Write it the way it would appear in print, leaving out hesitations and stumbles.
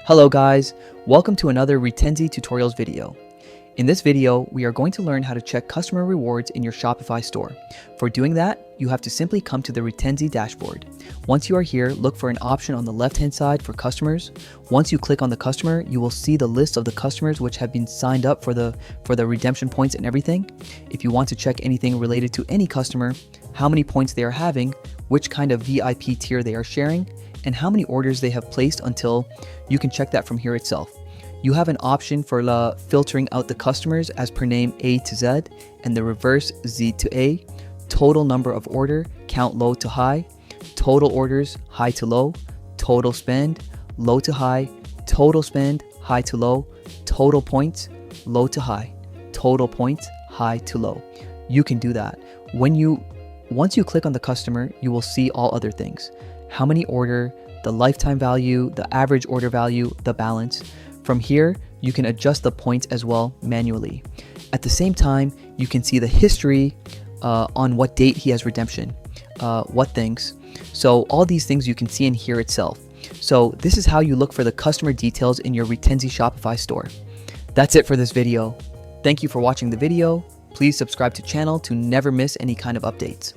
Hello guys, welcome to another Retenzy tutorials video. In this video, we are going to learn how to check customer rewards in your Shopify store. For doing that, you have to simply come to the Retenzy dashboard. Once you are here, look for an option on the left-hand side for customers. Once you click on the customer, you will see the list of the customers which have been signed up for the redemption points and everything. If you want to check anything related to any customer, how many points they are having, which kind of VIP tier they are sharing, and how many orders they have placed until, you can check that from here itself. You have an option for filtering out the customers as per name A to Z and the reverse Z to A, total number of order, count low to high, total orders, high to low, total spend, low to high, total spend, high to low, total points, low to high, total points, high to low. You can do that. Once you click on the customer, you will see all other things. How many order, the lifetime value, the average order value, the balance. From here, you can adjust the points as well manually. At the same time, you can see the history on what date he has redemption, what things. So all these things you can see in here itself. So this is how you look for the customer details in your Retenzy Shopify store. That's it for this video. Thank you for watching the video. Please subscribe to channel to never miss any kind of updates.